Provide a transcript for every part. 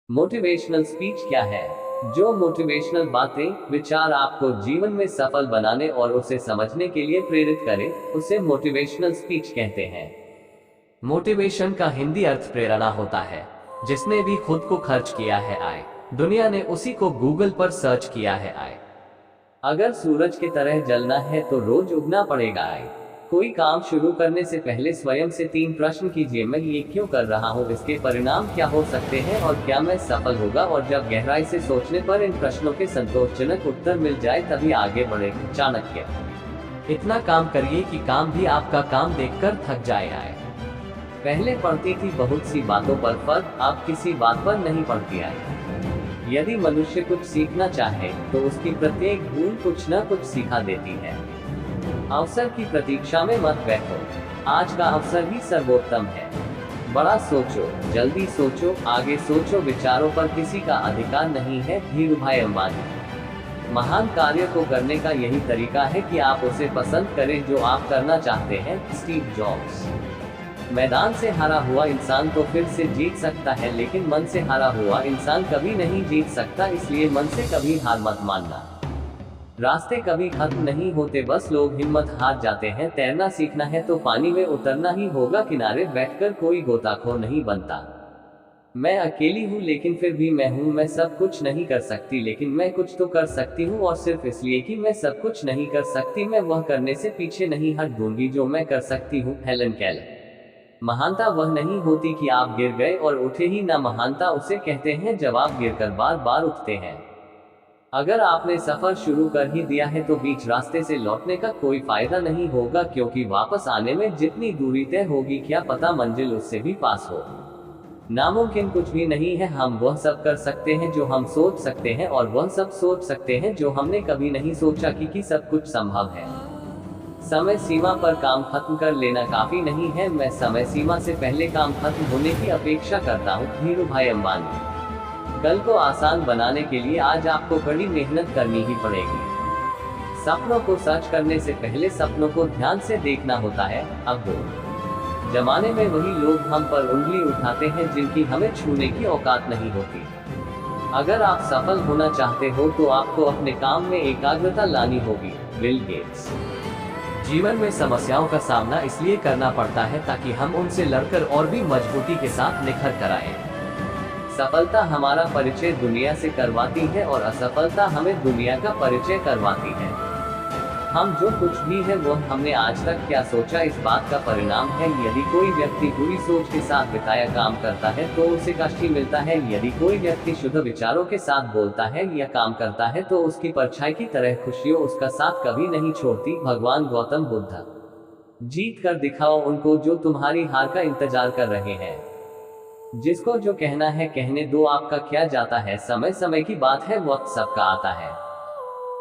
Motivational speech क्या है? जो मोटिवेशनल बातें, विचार आपको जीवन में सफल बनाने और उसे समझने के लिए प्रेरित करे, उसे मोटिवेशनल स्पीच कहते हैं। मोटिवेशन का हिंदी अर्थ प्रेरणा होता है। जिसने भी खुद को खर्च किया है आए, दुनिया ने उसी को गूगल पर सर्च किया है आए। अगर सूरज की तरह जलना है तो रोज उगना पड़ेगा आए। कोई काम शुरू करने से पहले स्वयं से 3 प्रश्न कीजिए, मैं ये क्यों कर रहा हूँ, इसके परिणाम क्या हो सकते हैं और क्या मैं सफल होगा। और जब गहराई से सोचने पर इन प्रश्नों के संतोषजनक उत्तर मिल जाए तभी आगे बढ़े। चाणक्य। इतना काम करिए कि काम भी आपका काम देखकर थक जाए आए। पहले पढ़ती थी बहुत सी बातों पर फर्क, अब किसी बात पर नहीं पढ़ती आई। यदि मनुष्य कुछ सीखना चाहे तो उसकी प्रत्येक भूल कुछ न कुछ सिखा देती है। अवसर की प्रतीक्षा में मत बैठो, आज का अवसर ही सर्वोत्तम है। बड़ा सोचो, जल्दी सोचो, आगे सोचो, विचारों पर किसी का अधिकार नहीं है। धीरूभाई अंबानी। महान कार्य को करने का यही तरीका है कि आप उसे पसंद करें जो आप करना चाहते हैं। Steve jobs. मैदान से हारा हुआ इंसान तो फिर से जीत सकता है, लेकिन मन से हारा हुआ इंसान कभी नहीं जीत सकता, इसलिए मन से कभी हार मत मानना। रास्ते कभी खत्म नहीं होते, बस लोग हिम्मत हार जाते हैं। तैरना सीखना है तो पानी में उतरना ही होगा, किनारे बैठकर कोई गोताखोर नहीं बनता। मैं अकेली हूँ लेकिन फिर भी मैं हूँ, मैं सब कुछ नहीं कर सकती लेकिन मैं कुछ तो कर सकती हूँ, और सिर्फ इसलिए कि मैं सब कुछ नहीं कर सकती मैं वह करने से पीछे नहीं हट दूंगी जो मैं कर सकती हूँ। Helen Keller. महानता वह नहीं होती कि आप गिर गए और उठे ही ना, महानता उसे कहते हैं जब आप गिरकर बार बार उठते हैं। अगर आपने सफर शुरू कर ही दिया है तो बीच रास्ते से लौटने का कोई फायदा नहीं होगा, क्योंकि वापस आने में जितनी दूरी तय होगी क्या पता मंजिल उससे भी पास हो। नामुमकिन कुछ भी नहीं है, हम वह सब कर सकते हैं जो हम सोच सकते हैं, और वह सब सोच सकते हैं जो हमने कभी नहीं सोचा कि सब कुछ संभव है। समय सीमा पर काम खत्म कर लेना काफी नहीं है, मैं समय सीमा से पहले काम खत्म होने की अपेक्षा करता हूँ। धीरूभाई अंबानी। कल को आसान बनाने के लिए आज आपको कड़ी मेहनत करनी ही पड़ेगी। सपनों को सच करने से पहले सपनों को ध्यान से देखना होता है। अब जमाने में वही लोग हम पर उंगली उठाते हैं जिनकी हमें छूने की औकात नहीं होती। अगर आप सफल होना चाहते हो तो आपको अपने काम में एकाग्रता लानी होगी। Bill Gates. जीवन में समस्याओं का सामना इसलिए करना पड़ता है ताकि हम उनसे लड़कर और भी मजबूती के साथ निखर कर आए। सफलता हमारा परिचय दुनिया से करवाती है और असफलता हमें दुनिया का परिचय करवाती है। हम जो कुछ भी है वह हमने आज तक क्या सोचा इस बात का परिणाम है। यदि कोई व्यक्ति बुरी सोच के साथ बिताया काम करता है तो उसे कष्ट ही मिलता है। यदि कोई व्यक्ति शुद्ध विचारों के साथ बोलता है या काम करता है तो उसकी परछाई की तरह खुशियों उसका साथ कभी नहीं छोड़ती। भगवान गौतम बुद्ध। जीत कर दिखाओ उनको जो तुम्हारी हार का इंतजार कर रहे हैं। जिसको जो कहना है कहने दो, आपका क्या जाता है, समय समय की बात है, वक्त सबका आता है।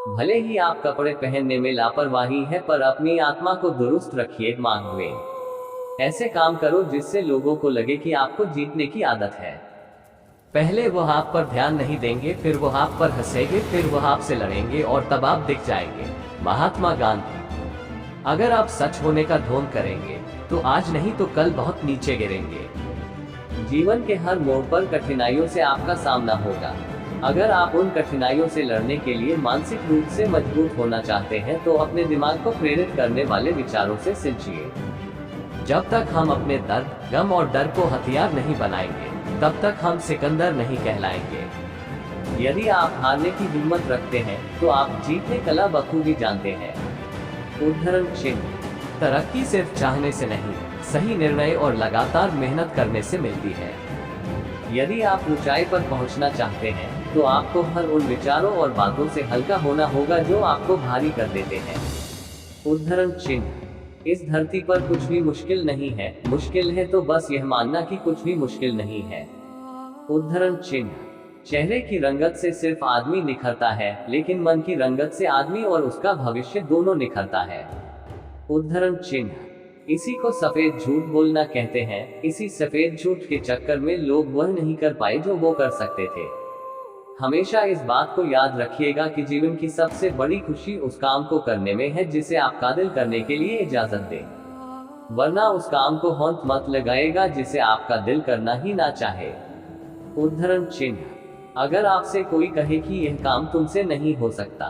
भले ही आप कपड़े पहनने में लापरवाही है पर अपनी आत्मा को दुरुस्त रखिए। Mark Twain. ऐसे काम करो जिससे लोगों को लगे कि आपको जीतने की आदत है। पहले वह आप पर ध्यान नहीं देंगे, फिर वह आप पर हंसेंगे, फिर वह आपसे लड़ेंगे और तब आप दिख जाएंगे। महात्मा गांधी। अगर आप सच होने का ढोंग करेंगे तो आज नहीं तो कल बहुत नीचे गिरेंगे। जीवन के हर मोड़ पर कठिनाइयों से आपका सामना होगा। अगर आप उन कठिनाइयों से लड़ने के लिए मानसिक रूप से मजबूत होना चाहते हैं तो अपने दिमाग को प्रेरित करने वाले विचारों से सिंचिए। जब तक हम अपने दर्द, गम और डर को हथियार नहीं बनाएंगे तब तक हम सिकंदर नहीं कहलाएंगे। यदि आप हारने की हिम्मत रखते हैं तो आप जीतने कला बखूबी जानते हैं। उद्धरण चिन्ह। तरक्की सिर्फ चाहने से नहीं, सही निर्णय और लगातार मेहनत करने से मिलती है। यदि आप ऊंचाई पर पहुंचना चाहते हैं तो आपको हर उन विचारों और बातों से हल्का होना होगा जो आपको भारी कर देते हैं। उद्धरण चिन्ह। इस धरती पर कुछ भी मुश्किल नहीं है, मुश्किल है तो बस यह मानना कि कुछ भी मुश्किल नहीं है। उद्धरण चिन्ह। चेहरे की रंगत से सिर्फ आदमी निखरता है, लेकिन मन की रंगत से आदमी और उसका भविष्य दोनों निखरता है। उद्धरण चिन्ह। इसी को सफेद झूठ बोलना कहते हैं। इसी सफेद झूठ के चक्कर में लोग वह नहीं कर पाए जो वो कर सकते थे। हमेशा इस बात को याद रखिएगा कि जीवन की सबसे बड़ी खुशी उस काम को करने में है जिसे आपका दिल करने के लिए इजाजत दे, वरना उस काम को होंठ मत लगाएगा जिसे आपका दिल करना ही ना चाहे। उद्धरण चिन्ह, अगर आपसे कोई कहे कि यह काम तुमसे नहीं हो सकता,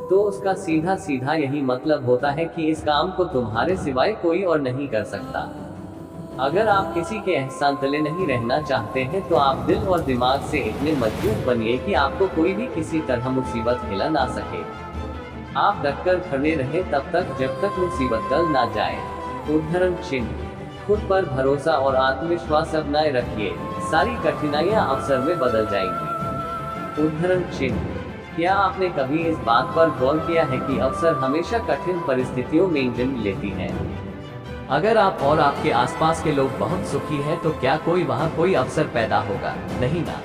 तो उसका सीधा सीधा यही मतलब होता है कि इस काम को तुम्हारे सिवाय कोई और नहीं कर सकता। अगर आप किसी के एहसान तले नहीं रहना चाहते हैं तो आप दिल और दिमाग से इतने मजबूत बनिए कि आपको कोई भी किसी तरह मुसीबत हिला ना सके। आप डटकर खड़े रहे तब तक जब तक मुसीबत टल ना जाए। उद्धरण चिन्ह, खुद पर भरोसा और आत्मविश्वास बनाए रखिए, सारी कठिनाइयां अवसर में बदल जाएंगी। उद्धरण चिन्ह, क्या आपने कभी इस बात पर गौर किया है कि अवसर हमेशा कठिन परिस्थितियों में जन्म लेती है? अगर आप और आपके आसपास के लोग बहुत सुखी हैं तो क्या वहाँ कोई अवसर पैदा होगा? नहीं ना।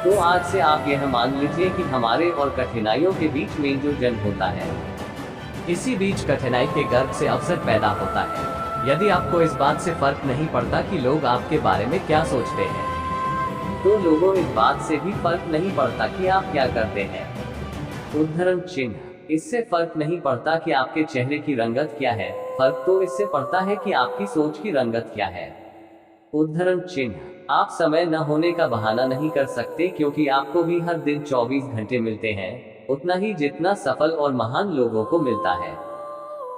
तो आज से आप यह मान लीजिए कि हमारे और कठिनाइयों के बीच में जो जन्म होता है, इसी बीच कठिनाई के गर्भ से अवसर पैदा होता है। यदि आपको इस बात से फर्क नहीं पड़ता कि लोग आपके बारे में क्या सोचते हैं, तो लोगों इस बात से भी फर्क नहीं पड़ता कि आप क्या करते हैं। उद्धरण चिन्ह, इससे फर्क नहीं पड़ता कि आपके चेहरे की रंगत क्या है, फर्क तो इससे पड़ता है कि आपकी सोच की रंगत क्या है। उद्धरण चिन्ह, आप समय न होने का बहाना नहीं कर सकते क्योंकि आपको भी हर दिन 24 घंटे मिलते हैं, उतना ही जितना सफल और महान लोगों को मिलता है।